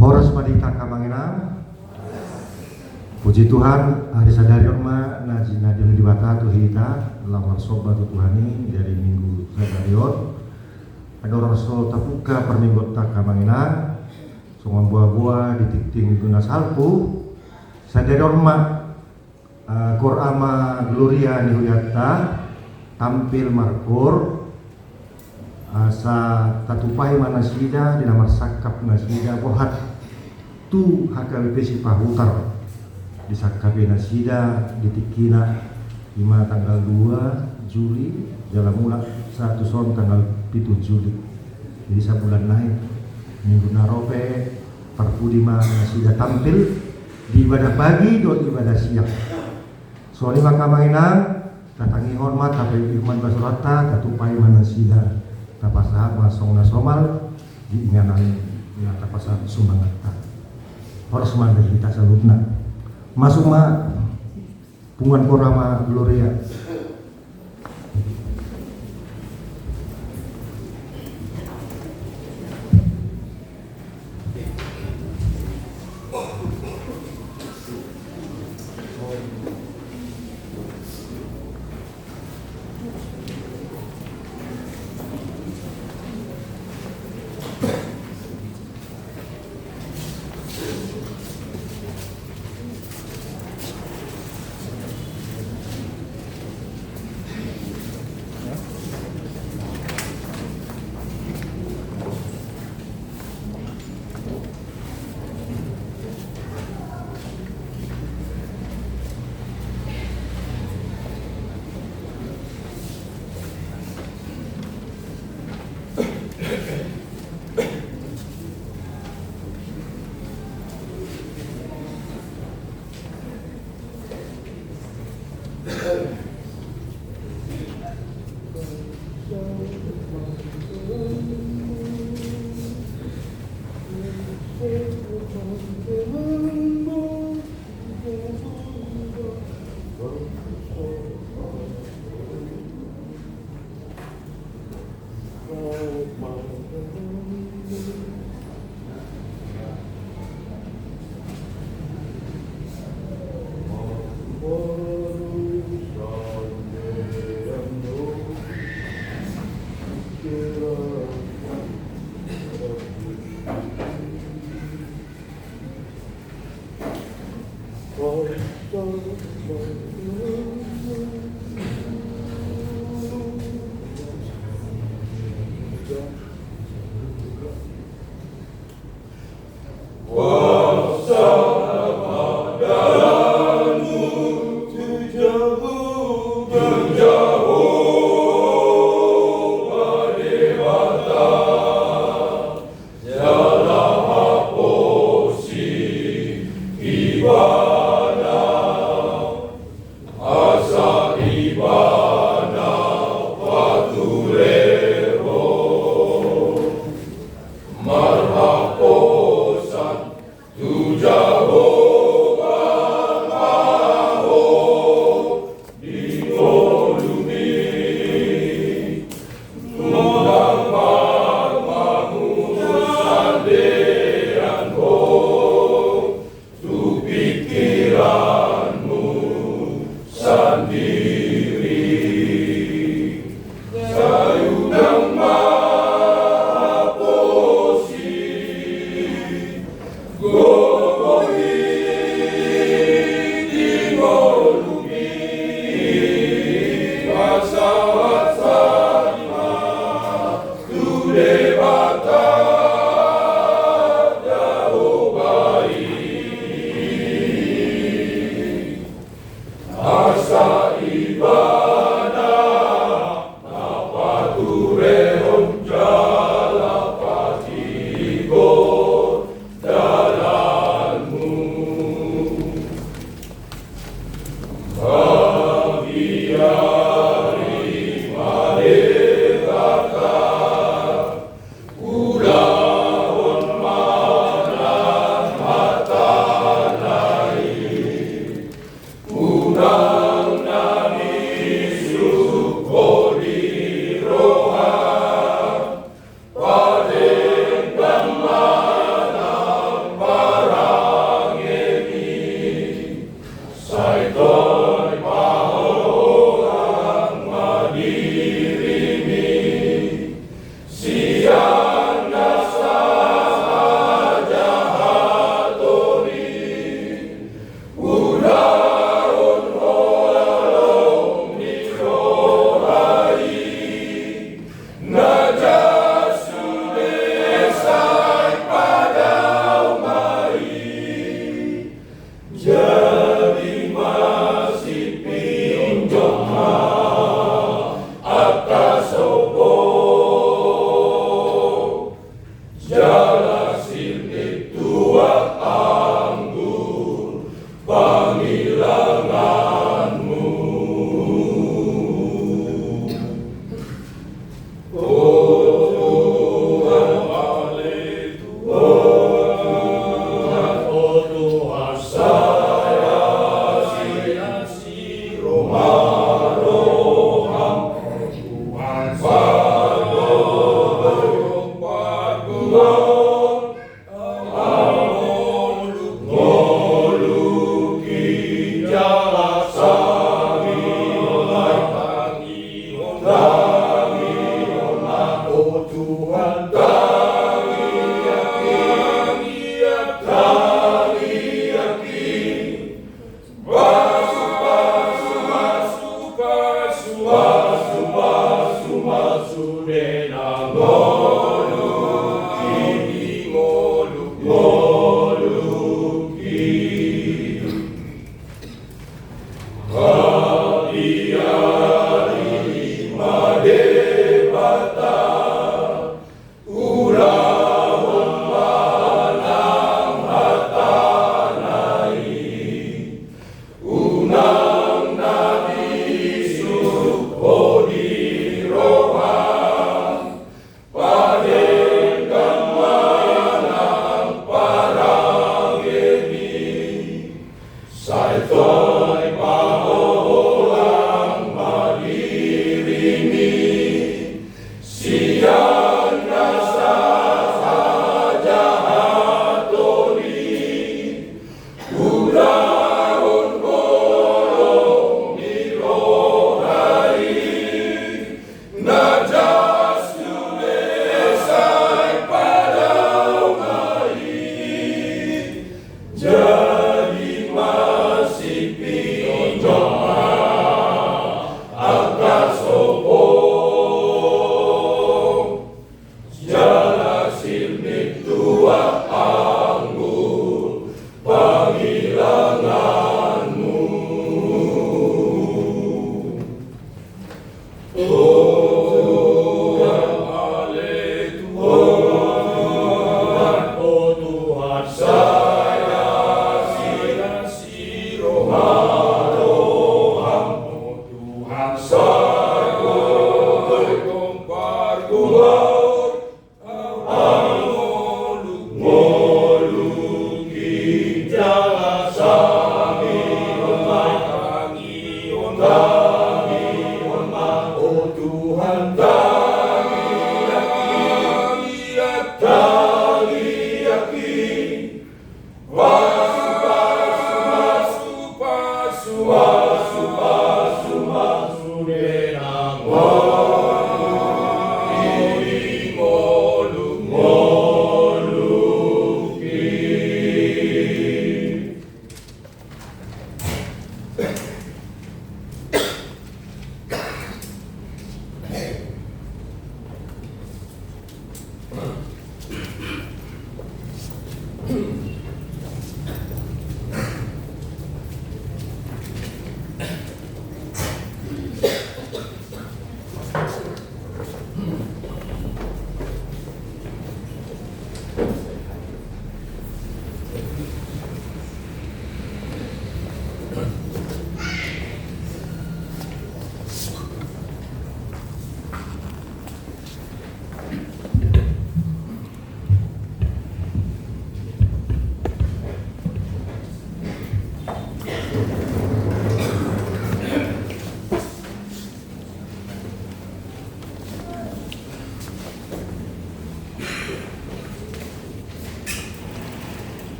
Horas madita kamangena. Puji Tuhan, hari sadari orma najina di dibata tuhita lawan sobat Tuhani dari minggu sadarion. Ada orang rasul tapuka per minggu tak kamangena. Sungai buah-buah ditikting guna salpu. Sadari orma Korama Gloria Nihuyata tampil markur asa tatupai manasida di nama sakap nasida bohat tu HKBP Sipahutar di sakap nasida di Tikina 5 tanggal 2 Juli dalam mulak 1 son tanggal 7 Juli jadi sebulan naik minggu narope perpudima nasida tampil di ibadah pagi dan ibadah siang. Soalnya maka mainan tatangi hormat tapi Irman Basurata tatupai manasida tapasah masong nasomal diinganan ya tapasah sumangata harus mana kita salutna masuk ma pungan Korama Gloria.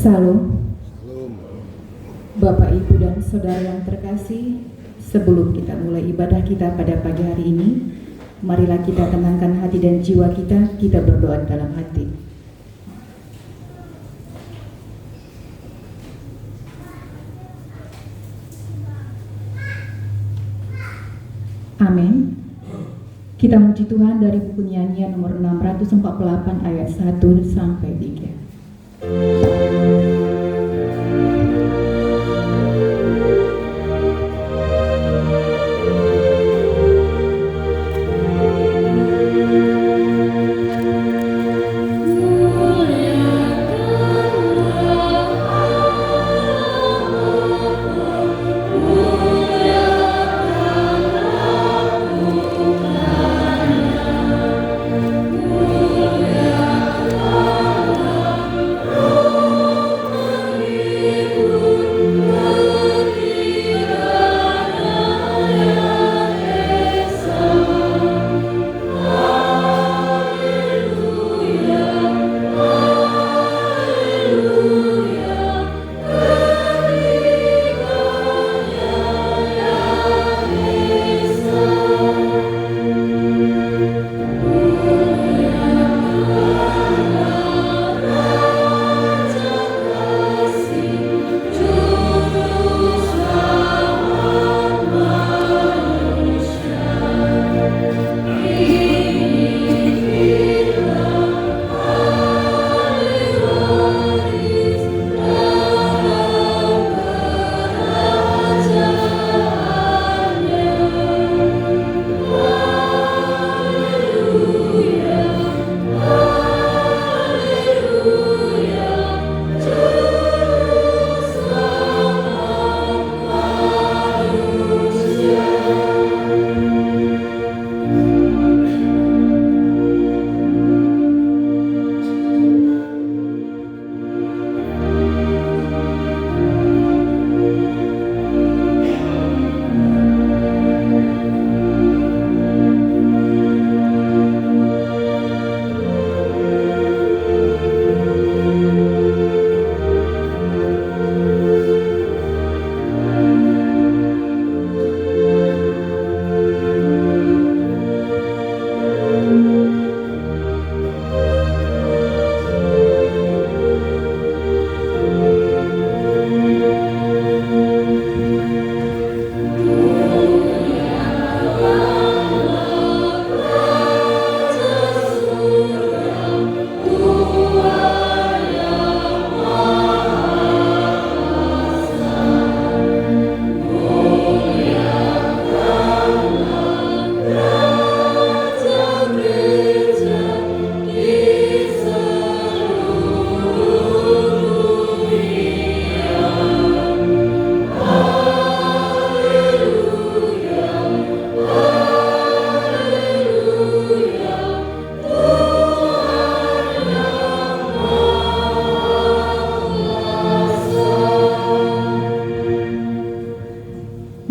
Salam. Bapak, Ibu, dan Saudara yang terkasih, sebelum kita mulai ibadah kita pada pagi hari ini, marilah kita tenangkan hati dan jiwa kita berdoa dalam hati. Amin. Kita muji Tuhan dari buku nyanyian nomor 648 ayat 1 sampai 3.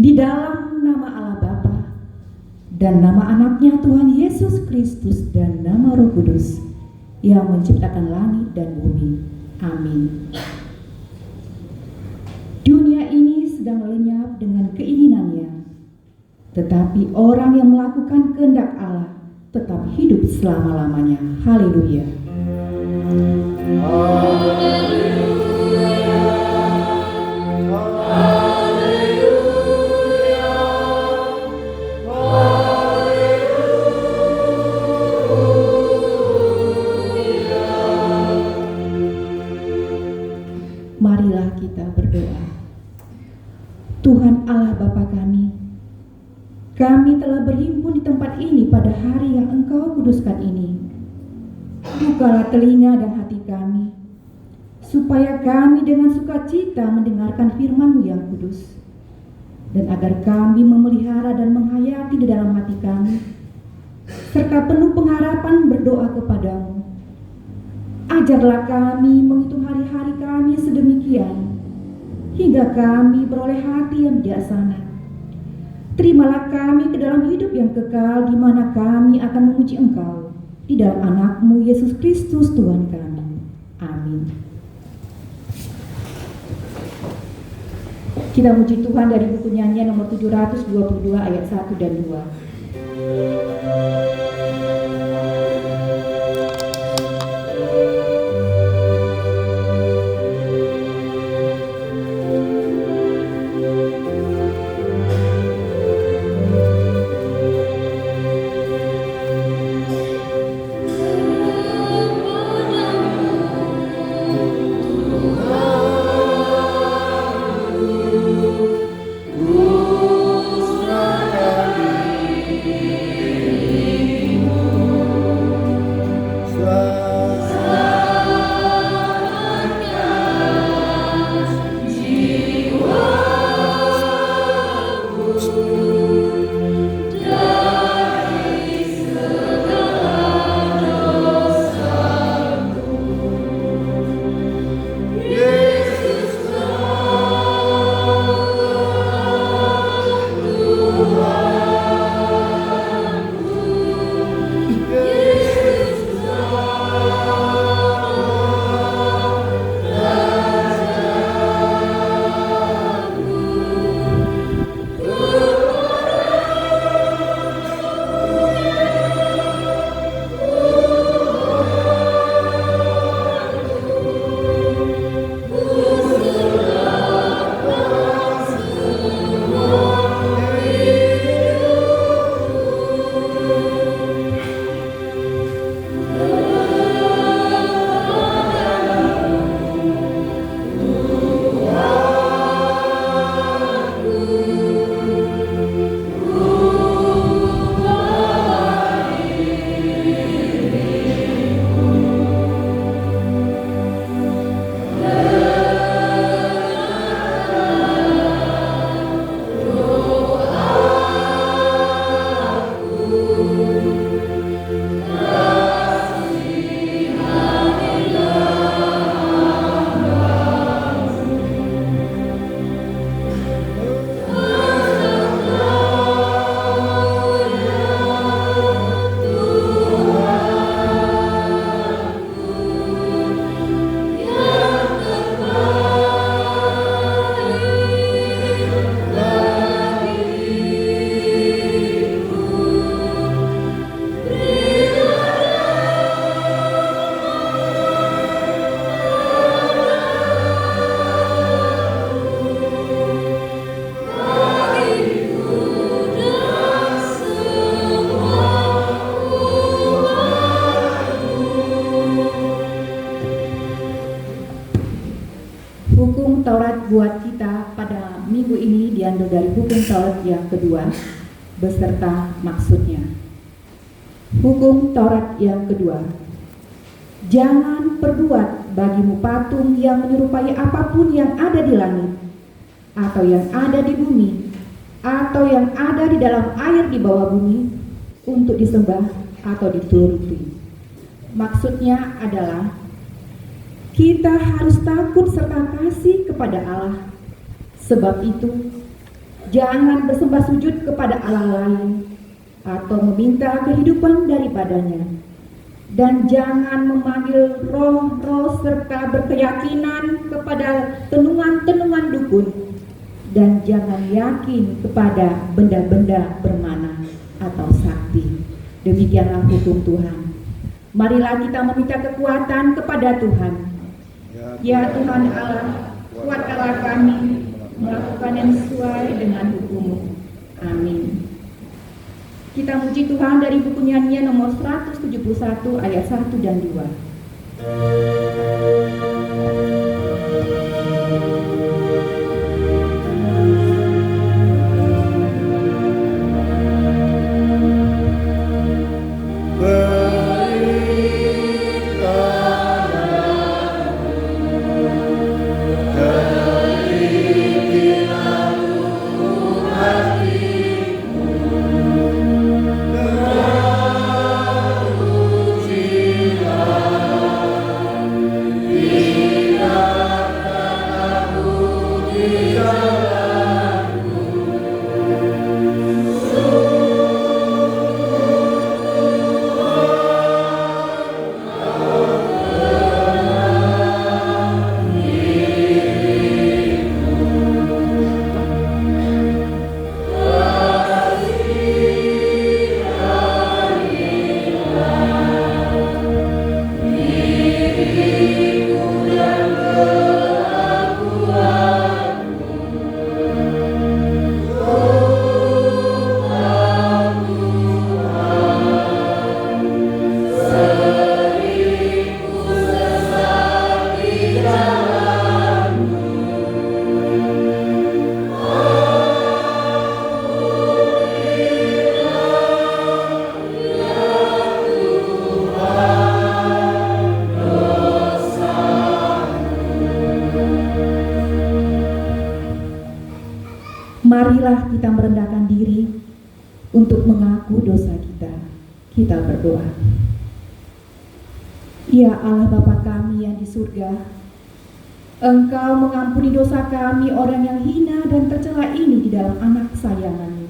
Di dalam nama Allah Bapa dan nama anaknya Tuhan Yesus Kristus dan nama Roh Kudus yang menciptakan langit dan bumi. Amin. Dunia ini sedang lenyap dengan keinginannya, tetapi orang yang melakukan kehendak Allah tetap hidup selama-lamanya. Haleluya. Marilah kita berdoa. Tuhan Allah Bapa kami telah berhimpun di tempat ini pada hari yang Engkau kuduskan ini. Bukalah telinga dan hati kami, supaya kami dengan sukacita mendengarkan firman-Mu yang kudus, dan agar kami memelihara dan menghayati di dalam hati kami, serta penuh pengharapan berdoa kepadamu. Ajarlah kami menghitung hari-hari kami sedemikian, hingga kami beroleh hati yang bijaksana. Terimalah kami ke dalam hidup yang kekal, di mana kami akan memuji Engkau di dalam anak-Mu Yesus Kristus Tuhan kami. Amin. Kita muji Tuhan dari buku nyanyian nomor 722 ayat 1 dan 2. buat kita pada minggu ini diambil dari hukum Taurat yang kedua beserta maksudnya. Hukum Taurat yang kedua. Jangan perbuat bagimu patung yang menyerupai apapun yang ada di langit, atau yang ada di bumi, atau yang ada di dalam air di bawah bumi, untuk disembah atau dituruti. Maksudnya adalah kita harus takut serta kasih kepada Allah. Sebab itu Jangan bersembah sujud kepada Allah lain atau meminta kehidupan daripadanya. Dan jangan memanggil roh-roh serta berkeyakinan kepada tenungan-tenungan dukun. Dan jangan yakin kepada benda-benda bermana atau sakti. Demikianlah hukum Tuhan. Marilah kita meminta kekuatan kepada Tuhan. Ya Tuhan Allah, kuatkanlah kami melakukan yang sesuai dengan hukum-Mu. Amin. Kita muji Tuhan dari buku nyanyian nomor 171 ayat 1 dan 2. Marilah kita merendahkan diri untuk mengaku dosa kita. Kita berdoa. Ya Allah Bapa kami yang di surga, Engkau mengampuni dosa kami orang yang hina dan tercela ini di dalam anak kesayangan-Mu.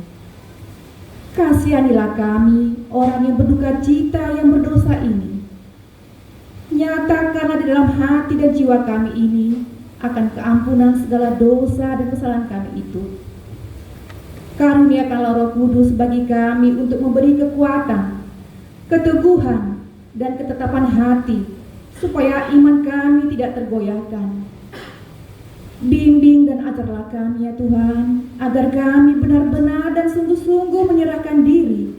Kasihanilah kami orang yang berduka cita yang berdosa ini. Nyatakanlah di dalam hati dan jiwa kami ini akan keampunan segala dosa dan kesalahan kami itu. Karuniakanlah Roh Kudus bagi kami untuk memberi kekuatan, keteguhan, dan ketetapan hati, supaya iman kami tidak tergoyahkan. Bimbing dan ajarlah kami ya Tuhan, agar kami benar-benar dan sungguh-sungguh menyerahkan diri,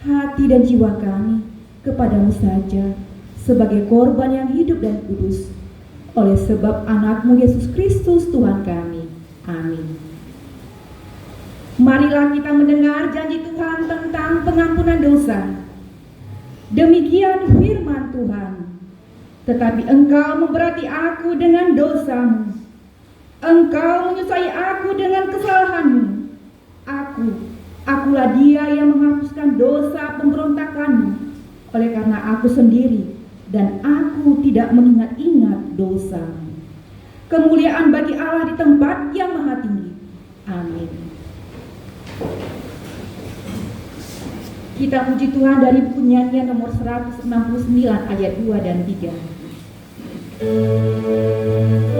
hati dan jiwa kami kepada-Mu saja, sebagai korban yang hidup dan kudus, oleh sebab anak-Mu Yesus Kristus Tuhan kami. Amin. Marilah kita mendengar janji Tuhan tentang pengampunan dosa. Demikian firman Tuhan. Tetapi engkau memberati aku dengan dosamu. Engkau menyusahai aku dengan kesalahanmu. Akulah dia yang menghapuskan dosa pemberontakanmu. Oleh karena aku sendiri dan aku tidak mengingat-ingat dosamu. Kemuliaan bagi Allah di tempat yang maha tinggi. Amin. Kita puji Tuhan dari buku nyanyian nomor 169 ayat 2 dan 3. Amin.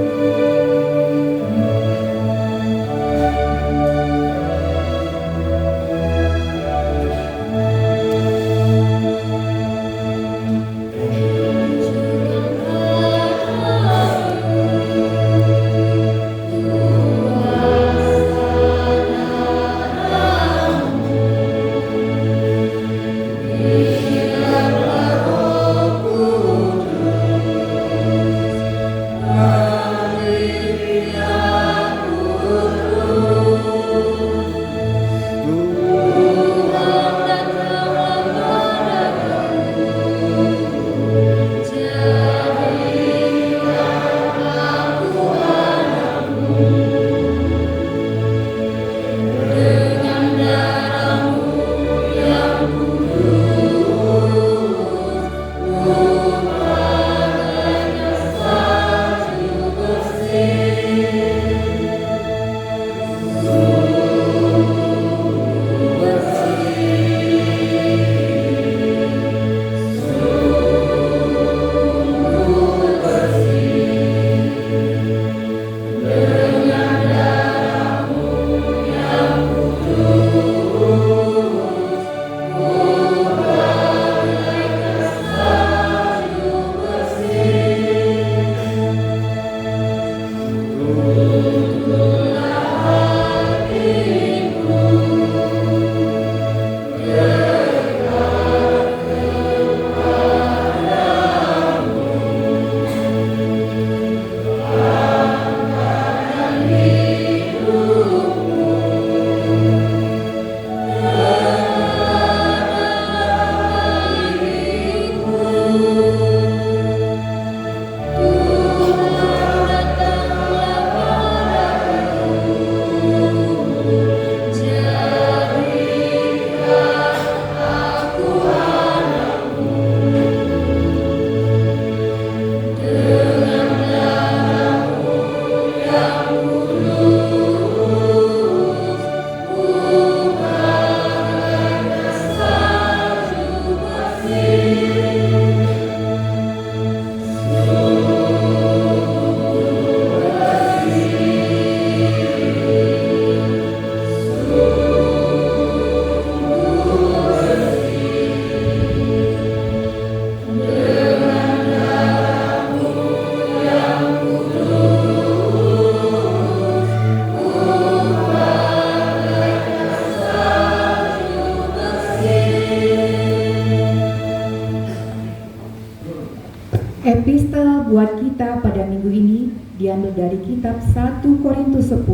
Epistel buat kita pada minggu ini diambil dari kitab 1 Korintus 10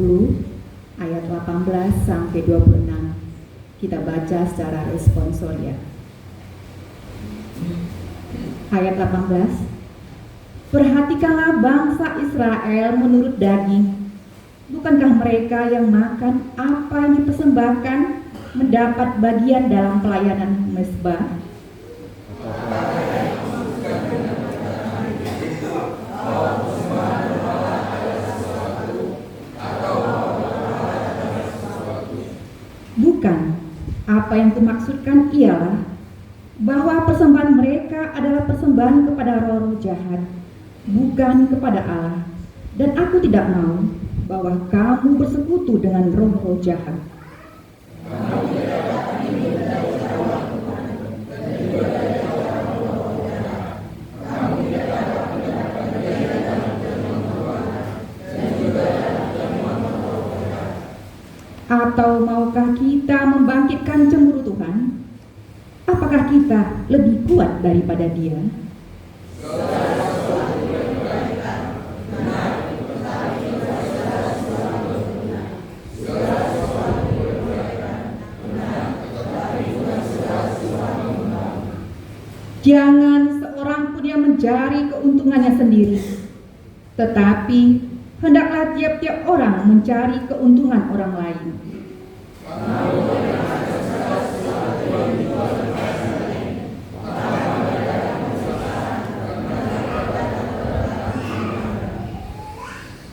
ayat 18 sampai 26. Kita baca secara responsoria. Ayat 18. Perhatikanlah bangsa Israel menurut daging. Bukankah mereka yang makan apa yang dipersembahkan mendapat bagian dalam pelayanan mezbah? Bukan. Apa yang kumaksudkan ialah bahwa persembahan mereka adalah persembahan kepada roh-roh jahat, bukan kepada Allah. Dan aku tidak mau bahwa kamu bersekutu dengan roh-roh jahat. Atau maukah kita membangkitkan cemburu Tuhan? Apakah kita lebih kuat daripada Dia? Jangan seorang pun yang mencari keuntungannya sendiri, tetapi hendaklah tiap-tiap orang mencari keuntungan orang lain.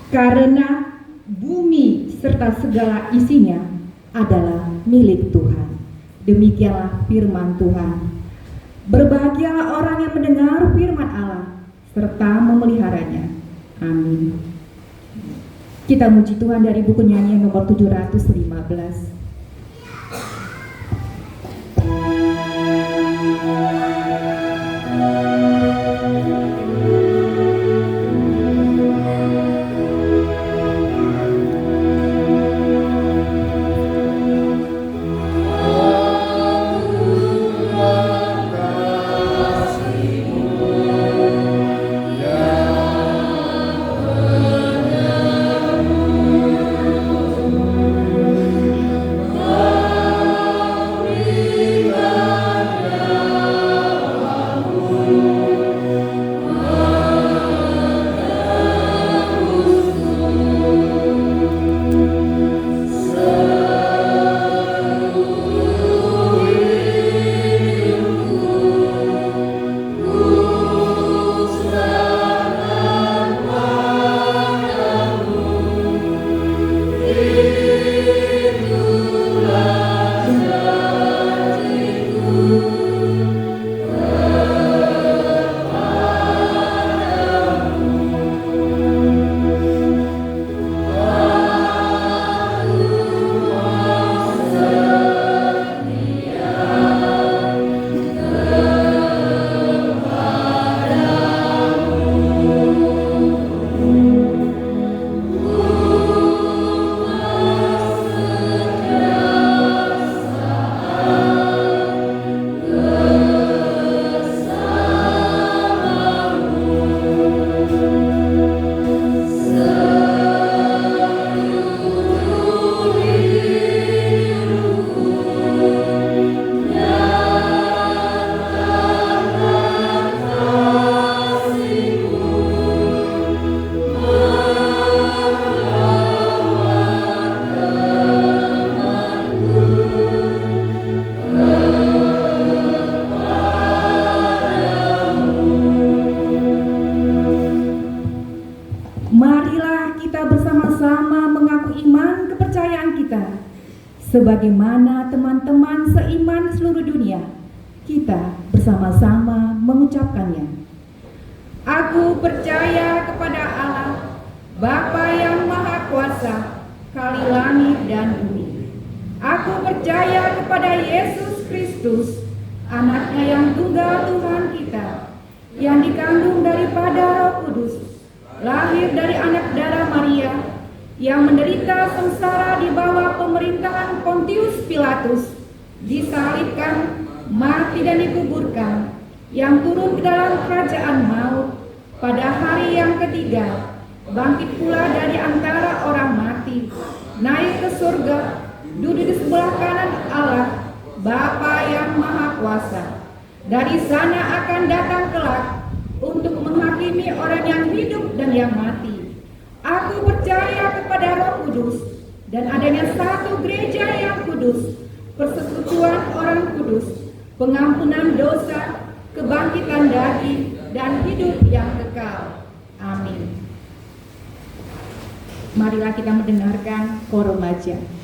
Karena bumi serta segala isinya adalah milik Tuhan. Demikianlah firman Tuhan. Berbahagialah orang yang mendengar firman Allah serta memeliharanya. Amin. Kita muji Tuhan dari buku nyanyian nomor 715. Sebagaimana teman-teman seiman seluruh dunia, kita bersama-sama mengucapkannya. Aku percaya kepada Allah, Bapa yang Maha Kuasa, Kali langit dan bumi. Aku percaya kepada Yesus Kristus, Anaknya yang tunggal Tuhan kita, yang dikandung daripada Roh Kudus, lahir dari anak darah Maria, yang menderita sengsara di bawah pemerintahan Pontius Pilatus, disalibkan, mati dan dikuburkan, yang turun ke dalam kerajaan maut, Pada hari yang ketiga, bangkit pula dari antara orang mati, naik ke surga, duduk di sebelah kanan Allah, Bapa yang Maha Kuasa. Dari sana akan datang kelak untuk menghakimi orang yang hidup dan yang mati. Aku percaya kepada Roh Kudus dan adanya satu gereja yang kudus, persekutuan orang kudus, pengampunan dosa, kebangkitan dari dan hidup yang kekal. Amin. Marilah kita mendengarkan Koor Remaja.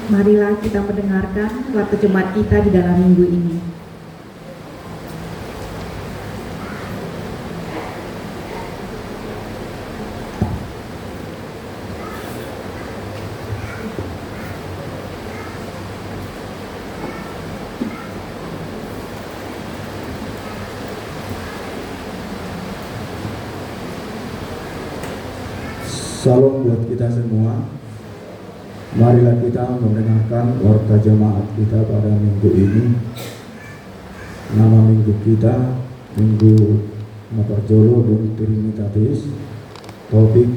Marilah kita mendengarkan waktu jemaat kita di dalam minggu ini. Salam buat kita semua. Marilah kita mendengarkan warta jemaat kita pada minggu ini. Nama minggu kita Minggu Naparjolo Dum Trinitatis. Topik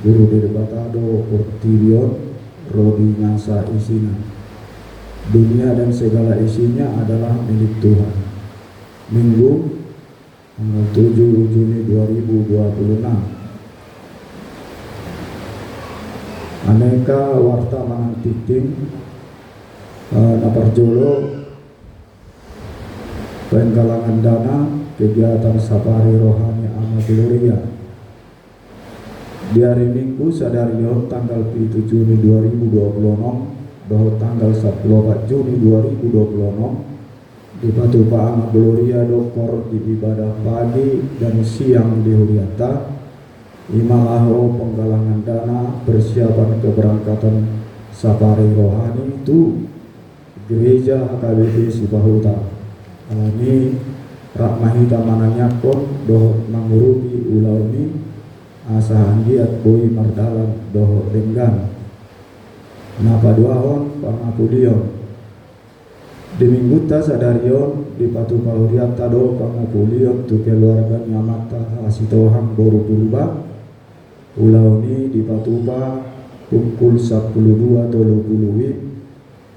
Guru Derbatado Portilion Rodi Ngasa Isina. Dunia dan segala isinya adalah milik Tuhan. Minggu tanggal 7 Juni 2026. Aneka warta manantiting Naparjolo penggalangan dana kegiatan safari rohani Ama Gloria di hari Minggu sadarion tanggal 7 Juni 2026 bahwa tanggal 14 Juni 2026 di Patupa Ama Gloria dokor di ibadah pagi dan siang di Huriata Imalaho penggalangan dana persiapan keberangkatan safari rohani itu Gereja HKBP Sibahuta. Ini Rakmahita mananyakon doho mangurupi ulaumi asahan giat boi mardalan doho denggan. Napa duahon pangapulion. Di minggu ta sadarion di Patupa Huriata do pangapulion tu keluarga nyamata hasitohang boru purba. Pulau ini di Patupa pukul 12.30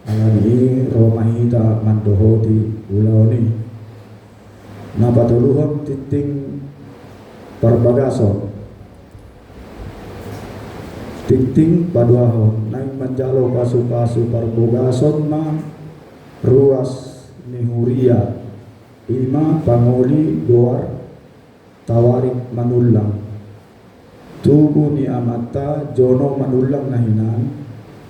alani Romahita mandohoti pulau ini. Napa tuluhon titing perbagason titing paduahon naik menjalo pasu-pasu parbogason ma ruas nihuria ima pangoli goar tawarik manulang tubuh ni amata jono manulang nahinan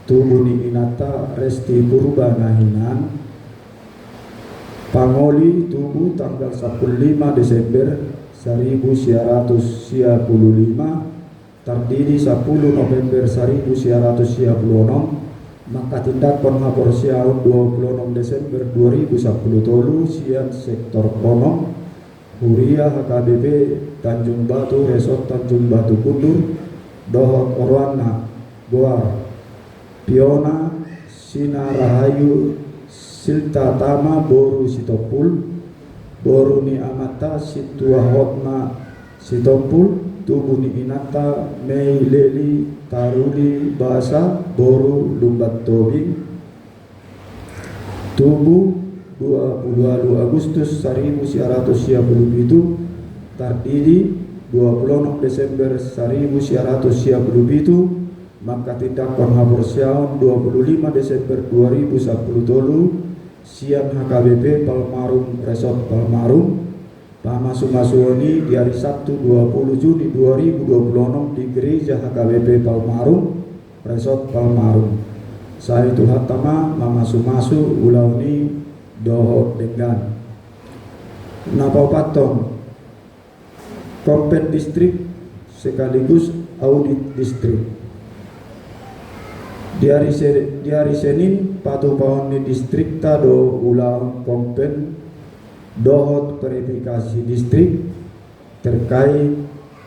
tubuh ni inata resti purba nahinan pangoli tubuh tanggal 15 Desember 1955 terdiri 10 November 1956 maka tindak penghapor siaun 26 Desember 2010 sian sektor konom Huria HKBP Tanjung Batu Resort Tanjung Batu Kundur Dohot Orwana Goar Piona Sina Rahayu Silta Tama Boru Sitopul Boru ni Amata Situa Hotma Sitopul Tubuh ni Inata Mei Leli Taruli Basa Boru Lumbat Tobing Tubuh 22 Agustus 1957 terdiri 26 Desember 1957 maka tindak penghapor siaun 25 Desember 2010 siang HKBP Palmarum Resort Palmarum Pamasumasuoni di hari Sabtu 20 Juni 2026 di Gereja HKBP Palmarum Resort Palmarum. Saya itu hatama Mamasumasu Ulauni Doho Denggan. Napa patong Kompen Distrik sekaligus audit distrik. Di hari Senin Patupaon di distrik tado ulang kompen dohot verifikasi distrik terkait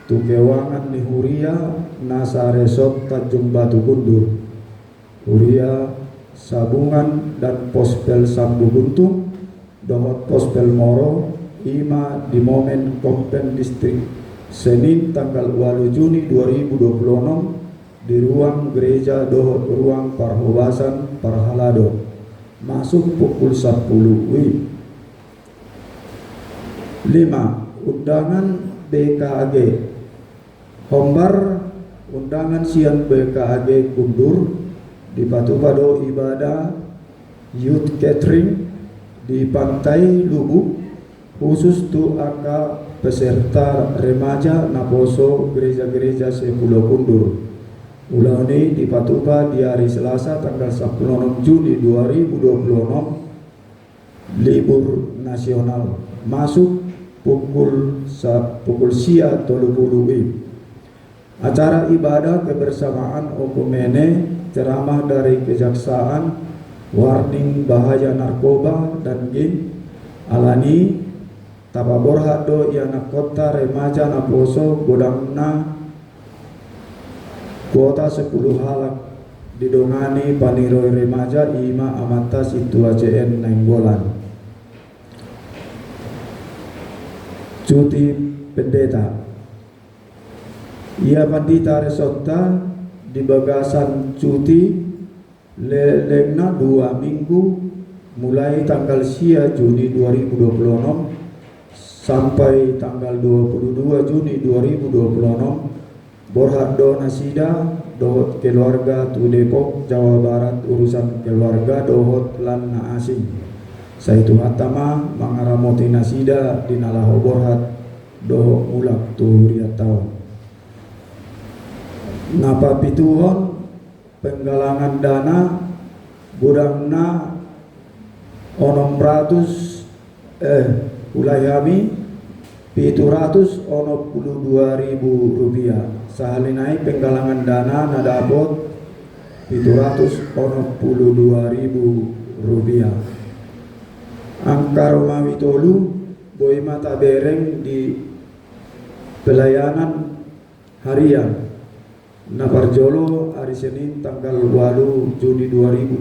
tukewangan ni Huria Nasa Resort Tanjung Batu Kundur Huria Sabungan dan Pospel Sambu Guntung dohot Pospel Moro ima di momen kompen distrik Senin tanggal 8 Juni 2026 di ruang gereja dohot ruang Parhobasan Parhalado masuk pukul 10 WIB. 5. Undangan BKAG Hombar undangan sian BKAG Kundur di Patupado ibadah youth catering di Pantai Lubuk khusus tu aka peserta remaja Naposo gereja-gereja Sepulo Kundur Ulani di Patuba di hari Selasa tanggal 16 Juni 2026 libur nasional masuk pukul sia 30 WIB. Acara ibadah kebersamaan Okumene, ceramah dari kejaksaan, warning bahaya narkoba dan geng, alani tapaborhado yana kota remaja naposo godangna kuota 10 halak didongani paniroi remaja ima amata situa CN Nainggolan. Cuti pendeta ia pandita resota di bagasan cuti lelengna 2 minggu mulai tanggal sia Juni 2026 sampai tanggal 22 Juni 2026 Borhado Nasida dohot keluarga tu Depok Jawa Barat urusan keluarga dohot lan na asing saitu hatama mangaramoti Nasida dinalaho borhat dohot mulak tu riatau napa pituhon penggalangan dana gudangna onom ratus ulayami 700 ono 22.000 rupiah sahalinai penggalangan dana nadabot 700 ono 22.000 rupiah. Angka Romawi tolu boy mata bereng di pelayanan harian Naparjolo hari Senin tanggal 8 Juni 2026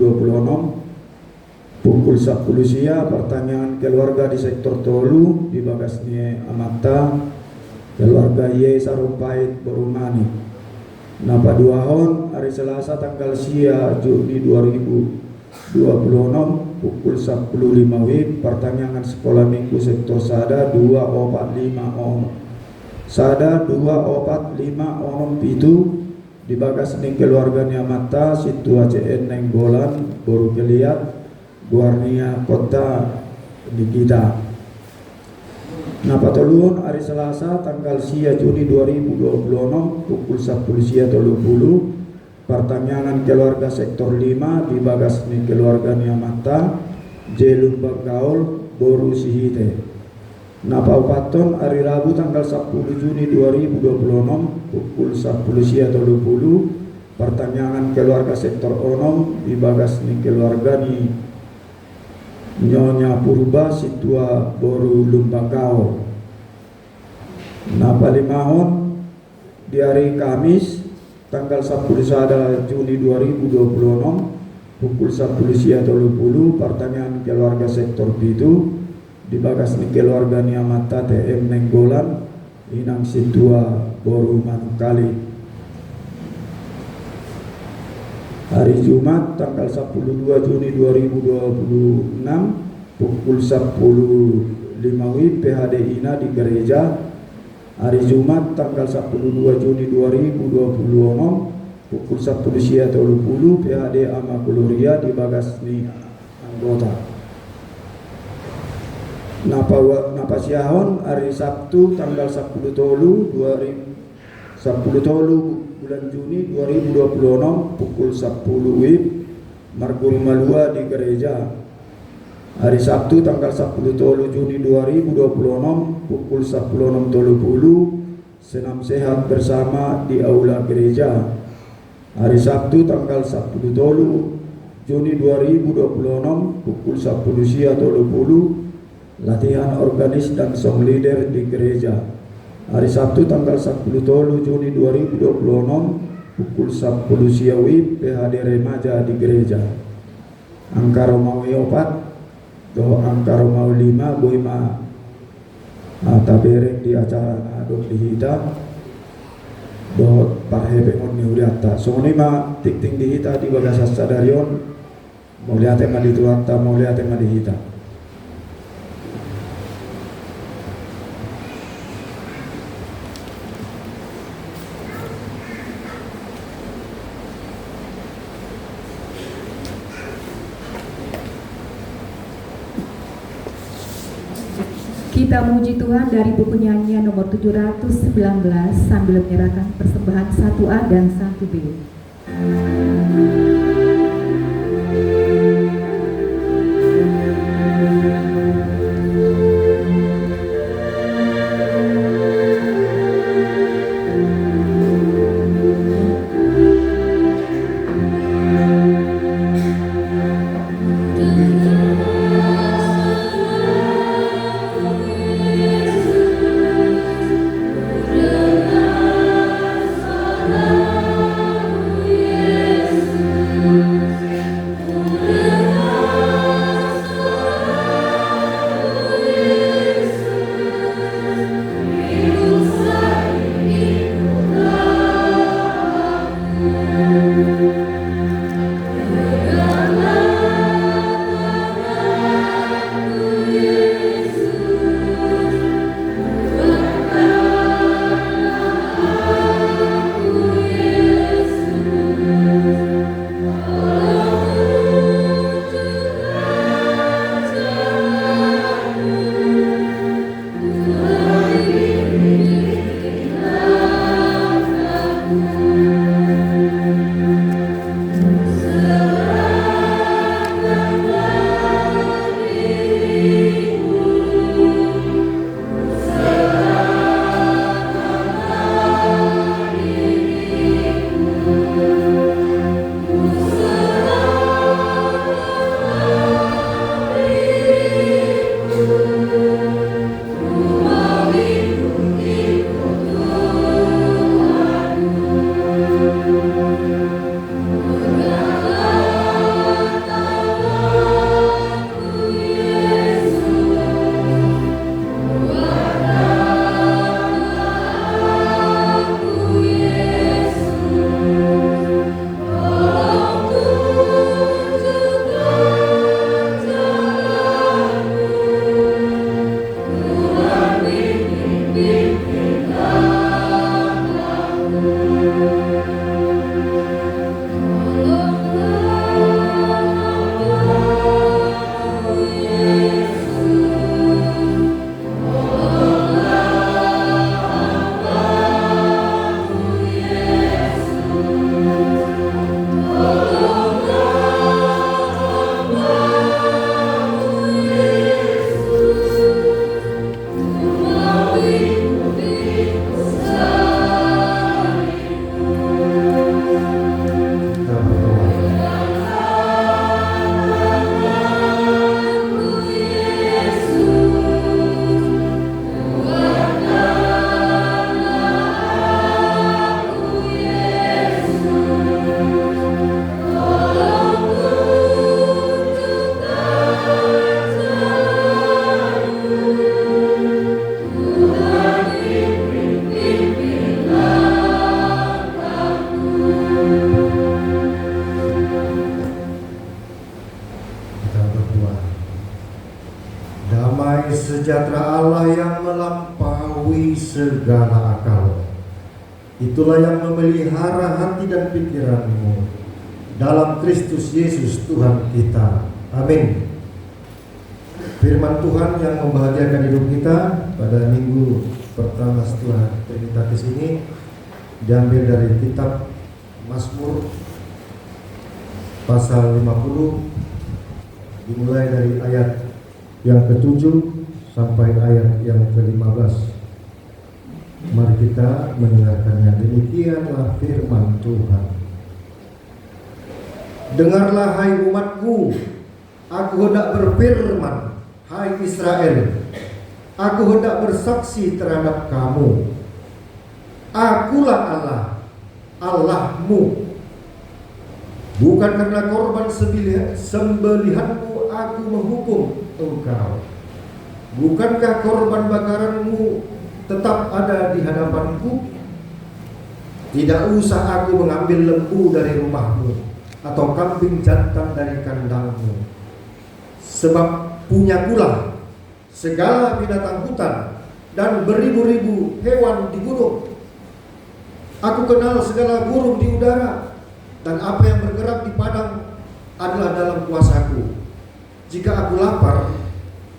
pukul 10 sia pertanyaan keluarga di sektor Tolu di Bagasnie Amata keluarga Ye Sarumpait Berumani napa duahon hari Selasa tanggal sia Juni 2026 pukul 10.05 WIB pertanyaan sekolah minggu sektor Sada 245 on Sada 245 on pitu di Bagasnie keluarga Amata situa CN Nainggolan baru keliat Guarnia kota di kita. Napa tolun hari Selasa tanggal sia Juni 2026 pukul 10 sia 30 pertanyaan keluarga sektor 5 di Bagasni keluarga Niamata Jelum Bagaul Boru Sihite. Napa upaton hari Rabu tanggal 10 Juni 2026 pukul 10 sia 30 pertanyaan keluarga sektor Onom di Bagasni keluarga Ni Nyonya Purba situa Boru Lumbagao. Napa limahon di hari Kamis tanggal 10 Juni 2026 pukul 10 sia 30 pertanyaan keluarga sektor Pitu di Bagasni keluarga Niamata TM Nainggolan inang situa Boru Manukali. Hari Jumat tanggal 12 Juni 2026 pukul 10.05 WIB PHD INA di gereja. Hari Jumat tanggal 12 Juni 2026 pukul 10 sia 30 PHD Ama Gloria di Bagasni anggota. Napa siahon hari Sabtu tanggal 10 tolu bulan Juni 2026 pukul 10 WIB Margul Malua di gereja. Hari Sabtu tanggal 10 tolu Juni 2026 pukul 16.30 senam sehat bersama di aula gereja. Hari Sabtu tanggal 10 tolu Juni 2026 pukul 10 sia 30 latihan organis dan song leader di gereja. Hari Sabtu tanggal 10 tolu Juni 2026 pukul 10 sia WIB PHD remaja di gereja. Angka Romawi 4 doh angka Romawi 5 boima tabereng di acara adok di hita doh parhepengon ni uriata songoni ma tik-tik di hita di bagasas sadarion mau lihatema di tuanta mau lihat ema di hita. Kita memuji Tuhan dari buku nyanyian nomor 719 sambil menyerahkan persembahan 1A dan 1B. sejahtera Allah yang melampaui segala akal, itulah yang memelihara hati dan pikiranmu dalam Kristus Yesus Tuhan kita. Amin. Firman Tuhan yang membahagiakan hidup kita pada minggu pertama setelah Trinitatis ini diambil dari kitab Mazmur pasal 50, dimulai dari ayat yang ke-7 sampai ayat yang ke-15. Mari kita mendengarkannya. Demikianlah firman Tuhan. Dengarlah hai umatku, aku hendak berfirman, hai Israel, aku hendak bersaksi terhadap kamu. Akulah Allah, Allahmu. Bukan karena korban sembelihanmu aku menghukum engkau. Bukankah korban bakaranmu tetap ada di hadapanku? Tidak usah aku mengambil lembu dari rumahmu atau kambing jantan dari kandangmu. Sebab punyakulah segala binatang hutan dan beribu-ribu hewan di gunung. Aku kenal segala burung di udara, dan apa yang bergerak di padang adalah dalam kuasaku. Jika aku lapar,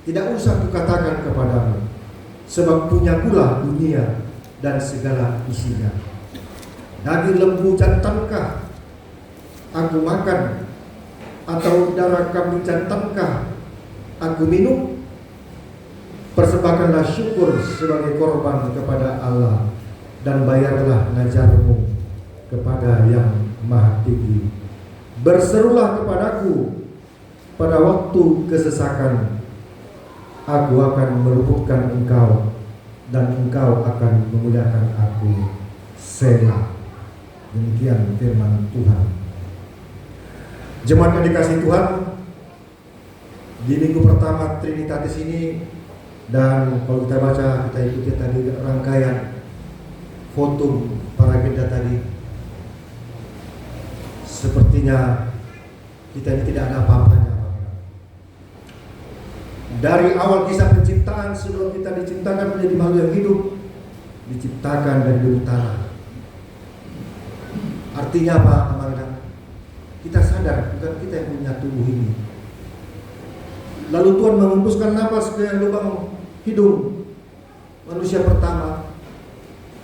tidak usah kukatakan kepadamu, sebab punyakulah dunia dan segala isinya. Daging lembu jantankah aku makan? Atau darah kambing jantankah aku minum? Persembahkanlah syukur sebagai korban kepada Allah, dan bayarlah najarmu kepada Yang Maha Tinggi. Berserulah kepadaku pada waktu kesesakan, aku akan meluputkan engkau, dan engkau akan memuliakan aku. Selah. Demikian firman Tuhan. Jemaat yang dikasihi Tuhan, di minggu pertama Trinitatis ini, dan kalau kita baca, kita ikuti tadi rangkaian foto para benda tadi, sepertinya kita ini tidak ada apa-apanya. Dari awal kisah penciptaan, sebelum kita diciptakan menjadi makhluk yang hidup, diciptakan dari bumi tanah. Artinya apa, Amanda? Kita sadar bukan kita yang punya tubuh ini. Lalu Tuhan mengembuskan napas ke lubang hidung manusia pertama,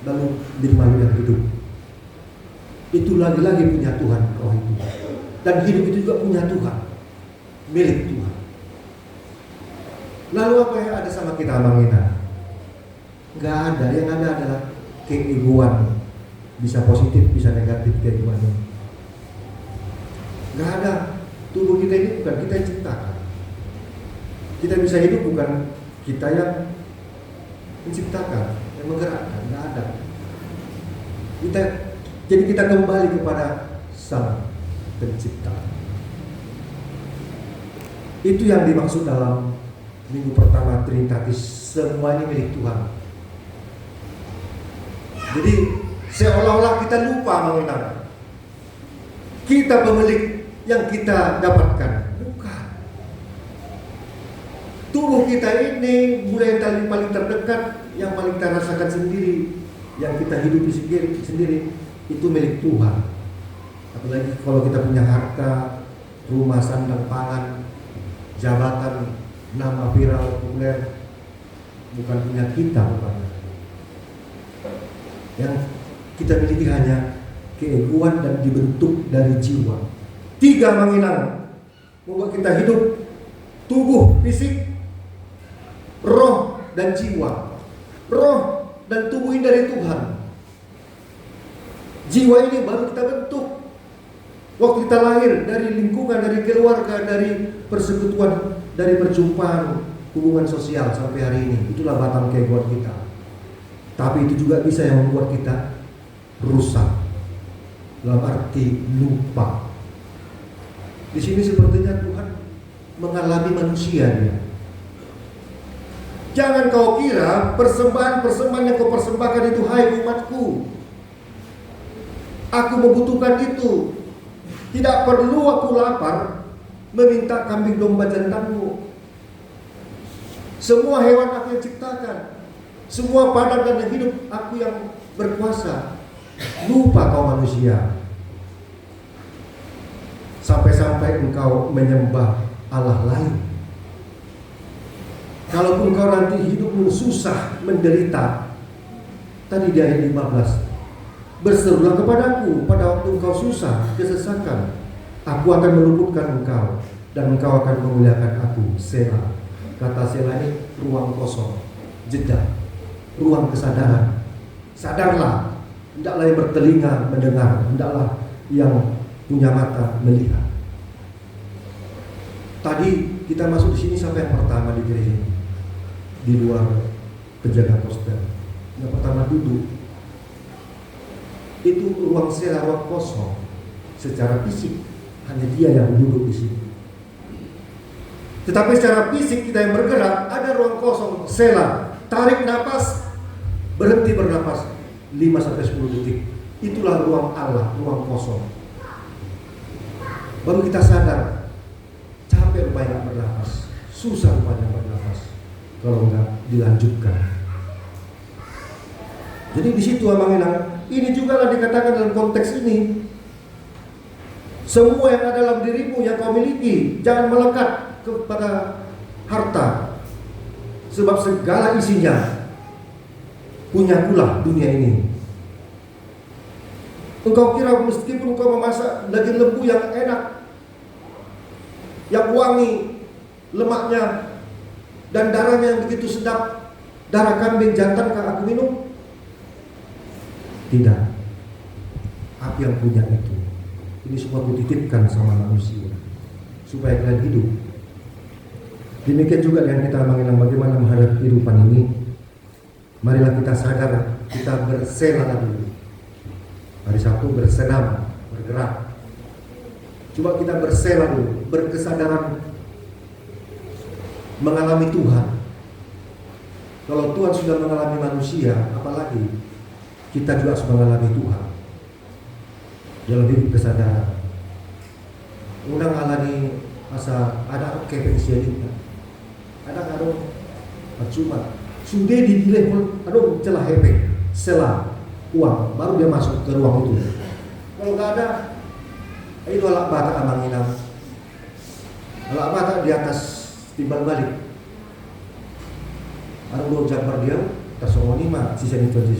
lalu menjadi makhluk yang hidup. Itu lagi-lagi punya Tuhan, roh itu. Dan hidup itu juga punya Tuhan, milik Tuhan. Lalu apa yang ada sama kita, Mangina? Nggak ada. Yang ada adalah keegoan. Bisa positif, bisa negatif keegoan ini. Nggak ada. Tubuh kita ini bukan kita yang ciptakan. Kita bisa hidup bukan kita yang menciptakan, yang menggerakkan. Nggak ada. Jadi kita kembali kepada Sang Pencipta. Itu yang dimaksud dalam minggu pertama Trinitatis, semuanya milik Tuhan. Jadi seolah-olah kita lupa mengenal kita pemilik yang kita dapatkan. Bukan. Tubuh kita ini mulai yang paling terdekat, yang paling kita rasakan sendiri, yang kita hidupi sendiri, itu milik Tuhan. Apalagi kalau kita punya harta, rumah, sandang, pangan, jabatan, nama viral, populer, bukan punya kita, bukan. Yang kita miliki hanya keegoan dan dibentuk dari jiwa. 3 menginang membuat kita hidup: tubuh, fisik, roh, dan jiwa. Roh dan tubuh ini dari Tuhan. Jiwa ini baru kita bentuk waktu kita lahir, dari lingkungan, dari keluarga, dari persekutuan, dari perjumpaan, hubungan sosial sampai hari ini. Itulah batang keegoan kita. Tapi itu juga bisa yang membuat kita rusak, dalam arti lupa. Di sini sepertinya Tuhan mengalami manusia dia. Jangan kau kira persembahan-persembahan yang kau persembahkan itu, hai umatku, aku membutuhkan itu. Tidak perlu aku lapar meminta kambing domba jantanmu. Semua hewan aku yang ciptakan, semua padat dan yang hidup aku yang berkuasa. Lupa kau manusia, sampai-sampai engkau menyembah Allah lain. Kalaupun kau nanti hidupmu susah, menderita, tadi di ayat 15, berserulah kepadaku pada waktu engkau susah, kesesakan, aku akan meluputkan engkau, dan engkau akan memuliakan aku. Selah. Kata selah ini ruang kosong, jeda, ruang kesadaran. Sadarlah, hendaklah yang bertelinga mendengar, hendaklah yang punya mata melihat. Tadi kita masuk di sini sampai yang pertama di gereja ini, di luar penjaga postel. Yang pertama duduk, itu ruang selah, ruang kosong. Secara fisik hanya dia yang duduk di sini. Tetapi secara fisik kita yang bergerak, ada ruang kosong, selah. Tarik napas, berhenti bernapas 5-10 detik. Itulah ruang Allah, ruang kosong. Baru kita sadar, capek rupanya nggak bernapas, susah rupanya bernapas kalau nggak dilanjutkan. Jadi di situ Amanginang, ini juga lah dikatakan dalam konteks ini. Semua yang ada dalam dirimu yang kau miliki, jangan melekat kepada harta, sebab segala isinya punya pula dunia ini. Engkau kira meskipun engkau memasak daging lembu yang enak, yang wangi, lemaknya dan darahnya yang begitu sedap, darah kambing jantankah aku minum? Tidak. Aku yang punya itu. Ini semua kutitipkan sama manusia supaya kalian hidup. Demikian juga dengan kita mengenal bagaimana menghadapi kehidupan ini. Marilah kita sadar, kita bersela dulu. Hari Sabtu bersenam, bergerak. Coba kita bersela dulu, berkesadaran mengalami Tuhan. Kalau Tuhan sudah mengalami manusia, apalagi kita juga harus mengalami Tuhan. Dalam hidup kesadaran. Undang alani masa ada kepensianin, ada kado cuma sudah dipilih aduh celah hepe, selah uang, baru dia masuk ke ruang itu. Kalau nggak ada, itu alak bata amanginam, alak bata di atas timbal balik. Ada dua jambar dia, tasong lima sisa itu aja.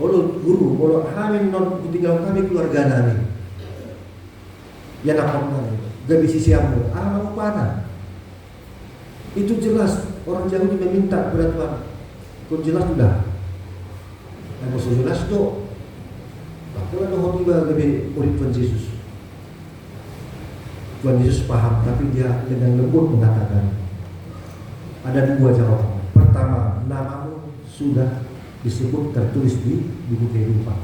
Olo guru, olo hamin non tinggal kami keluarga nami. Ya nak kami, gak bisa siamu, mau panah. Itu jelas orang Yahudi meminta kepada Tuhan. Kau jelas sudah. Yang maksud jelas tu. Bahkan ada orang juga lebih murid Tuhan Yesus. Tuhan Yesus paham, tapi dia dengan lembut mengatakan ada dua jawaban. Pertama, namamu sudah disebut tertulis di buku kehidupan.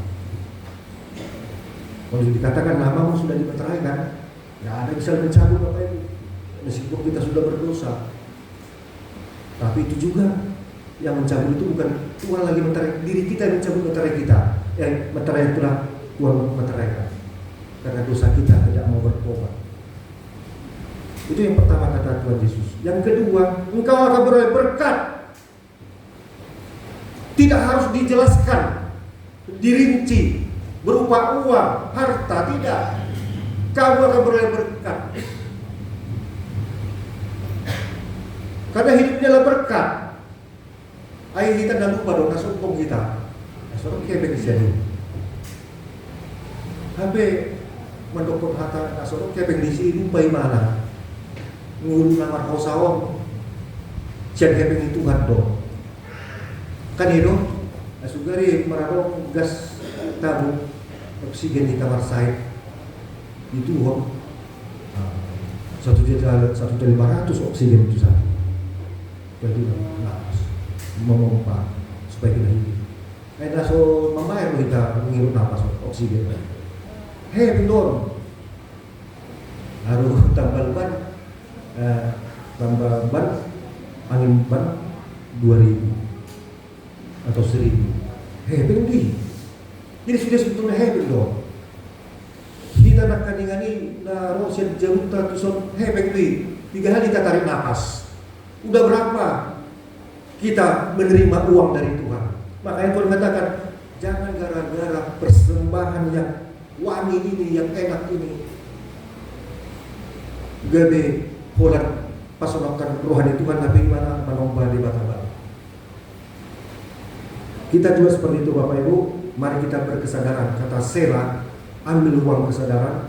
Kalau dikatakan namamu sudah dimeteraikan, nggak ada bisa mencabut Bapak Ibu. Meskipun kita sudah berdosa, tapi itu juga yang mencabut itu bukan Tuhan lagi meterai, diri kita yang mencabut meterai kita. Yang meterai itulah Tuhan meteraikan. Karena dosa kita tidak mau bertobat. Itu yang pertama kata Tuhan Yesus. Yang kedua, engkau akan beroleh berkat. Tidak harus dijelaskan, dirinci, berupa uang, harta, tidak. Kamu akan beroleh berkat. Karena hidupnya adalah berkat. Ayo kita dan lupa dong, nasukong kita. Nasukong kebek jadi. Sampai mendokter hata nasukong kebek di sini lupa mana. Ngulu nama kau sawang. Siang kebek itu Tuhan dong. Kan itu, asugari meradong gas tabung oksigen di kamar saya itu kok 1.500.000 oksigen itu satu. Jadi napas, memompa supaya kita hidup. Naso membayar kita menghirup napas oksigen. Hei pendon, harus tambah ban, angin ban 2.000. Atau 1.000. Hebeng di. Jadi sudah sebetulnya hebeng dong. Kita nak kandingani na rosen jaruta tuson hebeng di. 3 hari kita tarik nafas. Udah berapa kita menerima uang dari Tuhan? Makanya Tuhan katakan, jangan gara-gara persembahan yang wangi ini, yang enak ini, gabe holat pasonakan rohani Tuhan, tapi mana menomba di bata-bata. Kita juga seperti itu Bapak Ibu. Mari kita berkesadaran. Kata Sela, ambil ruang kesadaran,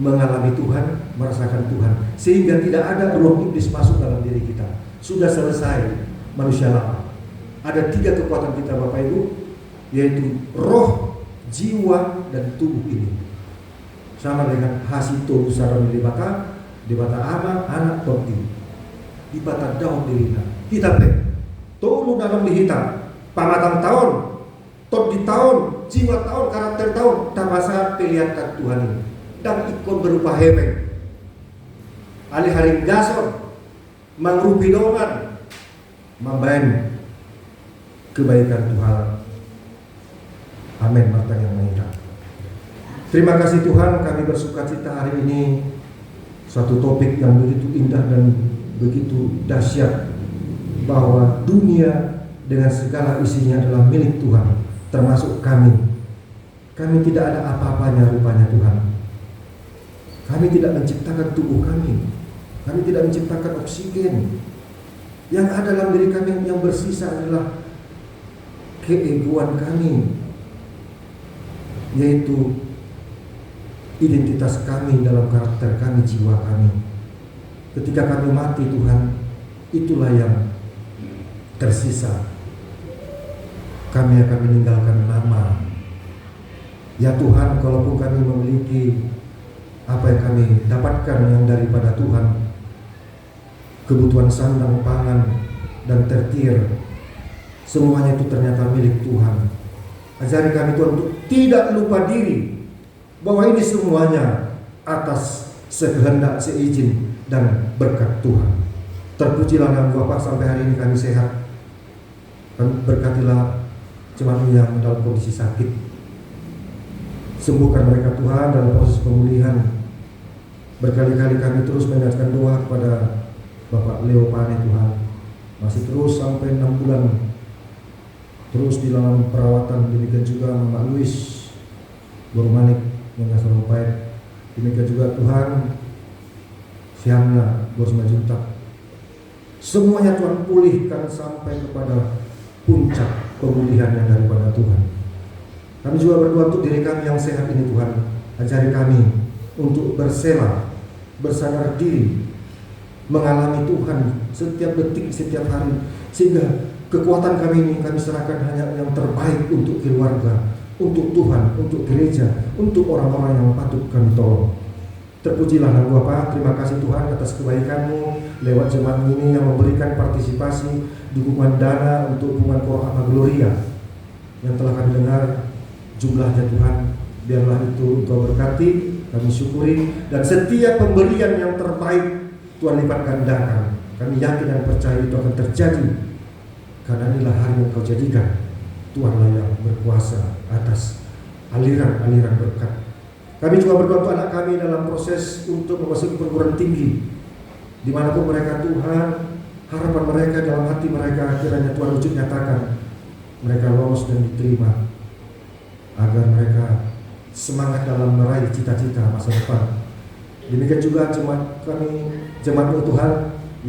mengalami Tuhan, merasakan Tuhan, sehingga tidak ada ruang iblis masuk dalam diri kita. Sudah selesai manusia lama. Ada 3 kekuatan kita Bapak Ibu, yaitu roh, jiwa, dan tubuh ini. Sama dengan hasito usara di bata ama anak toti. Di bata daun dirina. Kita tolu dalam dihitam. Pamatang tahun, tot di tahun, jiwa tahun, karakter tahun, tamasa pilihan Tuhan ini. Dan ikon berupa hebeng. Alih-alih gasor, mangrupi dongan, membain kebaikan Tuhan. Amin. Mata yang mengira. Terima kasih Tuhan, kami bersukacita hari ini. Suatu topik yang begitu indah dan begitu dahsyat, bahwa dunia dengan segala isinya adalah milik Tuhan, termasuk kami. Kami tidak ada apa-apanya rupanya Tuhan. Kami tidak menciptakan tubuh kami. Kami tidak menciptakan oksigen. Yang ada dalam diri kami yang bersisa adalah keegoan kami. yaitu identitas kami dalam karakter kami, jiwa kami. Ketika kami mati Tuhan, itulah yang tersisa. Kami akan meninggalkan nama. Ya Tuhan, kalaupun kami memiliki apa yang kami dapatkan yang daripada Tuhan, kebutuhan sandang, pangan, dan tertier, semuanya itu ternyata milik Tuhan. Ajari kami Tuhan untuk tidak lupa diri bahwa ini semuanya atas sekehendak, seizin, dan berkat Tuhan. Terpujilah nama Bapa, sampai hari ini kami sehat. Berkatilah jemaat yang dalam kondisi sakit. Sembuhkan mereka Tuhan dalam proses pemulihan. Berkali-kali kami terus mengingatkan doa kepada Bapak Leo Pane Tuhan. Masih terus sampai 6 bulan terus di dalam perawatan. Demikian juga Mama Luis Bormanik yang ngasih lupain. Demikian juga Tuhan Siamna Borsma Juntak. Semuanya Tuhan pulihkan sampai kepada puncak pemulihan yang daripada Tuhan. Kami juga berdoa untuk diri kami yang sehat ini Tuhan. Ajari kami untuk bersela, bersadar diri, mengalami Tuhan setiap detik, setiap hari, sehingga kekuatan kami ini kami serahkan hanya yang terbaik untuk keluarga, untuk Tuhan, untuk gereja, untuk orang-orang yang patut kami tolong. Terpujilah nama Bapa. Terima kasih Tuhan atas kebaikan-Mu lewat jemaat ini yang memberikan partisipasi dukungan dana untuk hubungan Koh Apa Gloria yang telah kami dengar jumlahnya Tuhan. Biarlah itu Engkau berkati, kami syukuri, dan setiap pemberian yang terbaik Tuhan lipat gandakan. Kami yakin dan percaya itu akan terjadi, karena inilah hari yang Kau jadikan. Tuhanlah yang berkuasa atas aliran-aliran berkat. Kami juga berdoa untuk anak kami dalam proses untuk memasuki perguruan tinggi. Dimanapun mereka Tuhan, harapan mereka dalam hati mereka kiranya Tuhan wujud nyatakan. Mereka lolos dan diterima, agar mereka semangat dalam meraih cita-cita masa depan. Demikian juga jemaat kami, jemaat-Mu Tuhan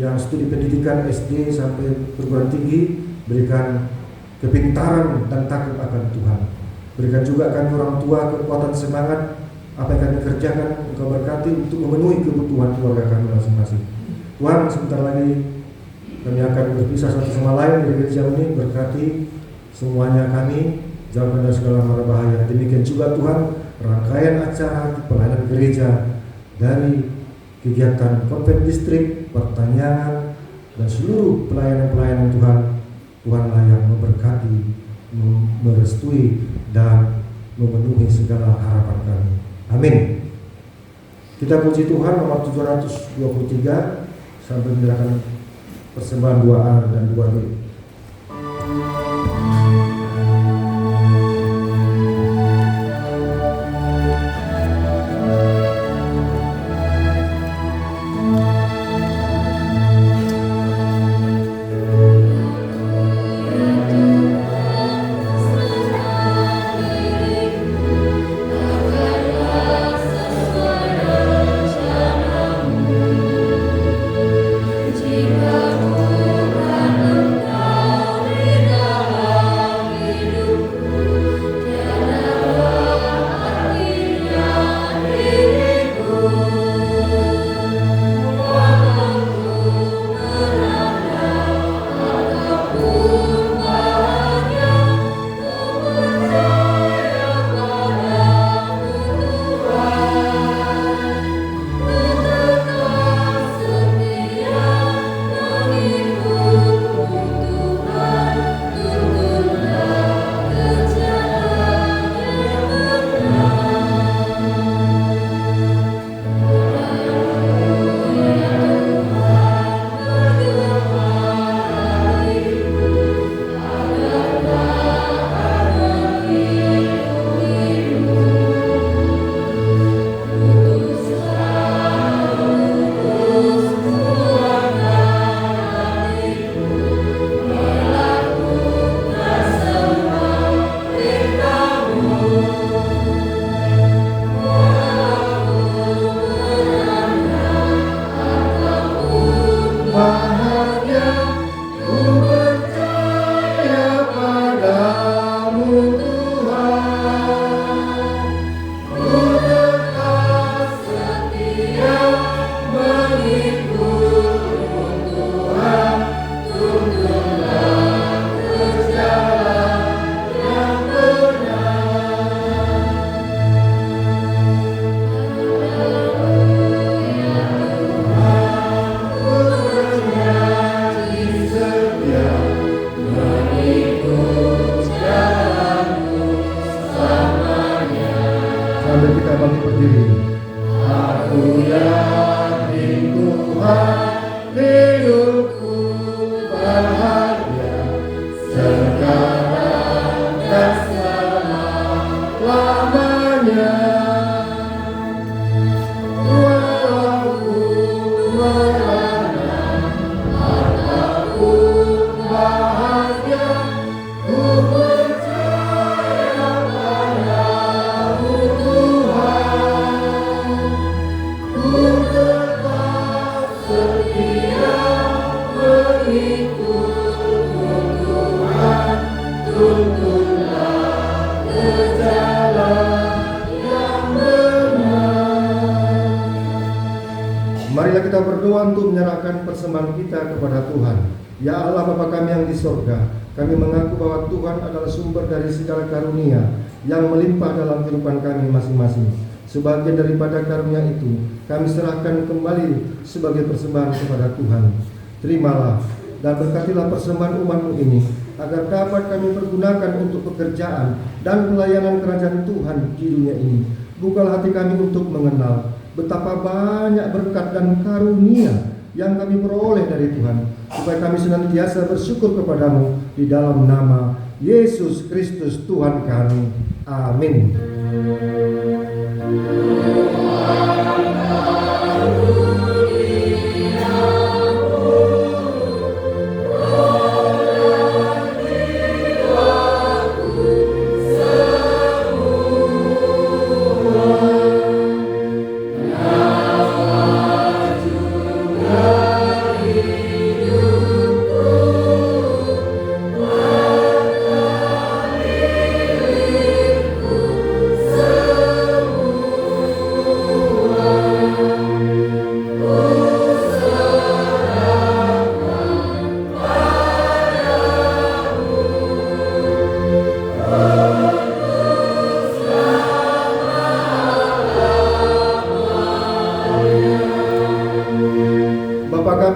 yang studi pendidikan SD sampai perguruan tinggi, berikan kepintaran dan takut akan Tuhan. Berikan juga kami orang tua kekuatan semangat. Apa yang kami kerjakan Engkau berkati untuk memenuhi kebutuhan keluarga kami masing-masing. Tuhan, sebentar lagi kami akan berpisah satu sama lain dari gereja ini. Berkati semuanya kami, jauhkan dari segala mara bahaya. Demikian juga Tuhan, rangkaian acara pelayanan gereja dari kegiatan konven distrik, pertanyaan, dan seluruh pelayanan-pelayanan Tuhan. Tuhanlah yang memberkati, merestui, dan memenuhi segala harapan kami. Amin. Kita puji Tuhan nomor 723 sambil menyerahkan persembahan 2A dan 2B. Jika bukan Engkau bangkit berdiri. Aku yakin Tuhan, hidupku bahagia sekarang dan selama-lamanya. Walaupun merana, apapun bahagia, ku percaya padamu Tuhan. Ku tetap setia mengikutmu Tuhan, tuntunlah ke jalan yang benar. Marilah kita berdoa untuk menyerahkan persembahan kita kepada Tuhan. Ya Allah Bapa kami yang di sorga, kami mengaku bahwa Tuhan adalah sumber dari segala karunia yang melimpah dalam kehidupan kami masing-masing. Sebagian daripada karunia itu kami serahkan kembali sebagai persembahan kepada Tuhan. Terimalah dan berkatilah persembahan umat-Mu ini, agar dapat kami pergunakan untuk pekerjaan dan pelayanan kerajaan Tuhan di dunia ini. Bukalah hati kami untuk mengenal betapa banyak berkat dan karunia yang kami peroleh dari Tuhan, supaya kami senantiasa bersyukur kepadamu di dalam nama Yesus Kristus Tuhan kami. Amin.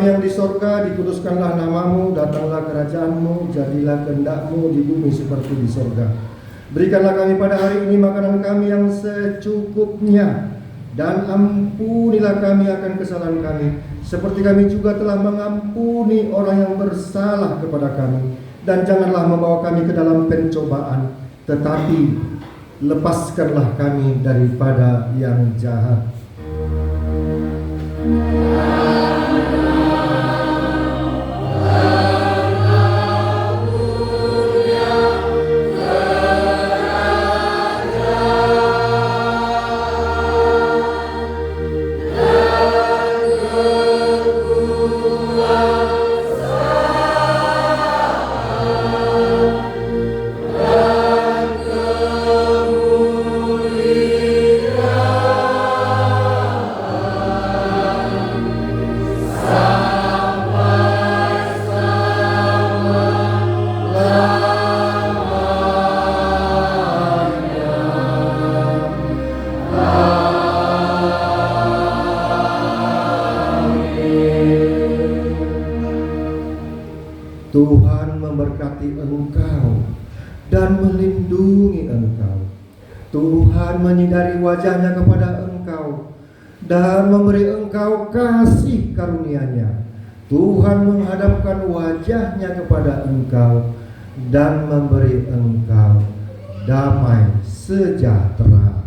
Yang di sorga, dikuduskanlah namamu, datanglah kerajaanmu, jadilah kehendak-Mu di bumi seperti di sorga. Berikanlah kami pada hari ini makanan kami yang secukupnya, dan ampunilah kami akan kesalahan kami, seperti kami juga telah mengampuni orang yang bersalah kepada kami. Dan janganlah membawa kami ke dalam pencobaan, tetapi lepaskanlah kami daripada yang jahat. Tuhan memberkati engkau dan melindungi engkau. Tuhan menyinari wajahnya kepada engkau dan memberi engkau kasih karunia-Nya. Tuhan menghadapkan wajahnya kepada engkau dan memberi engkau damai sejahtera.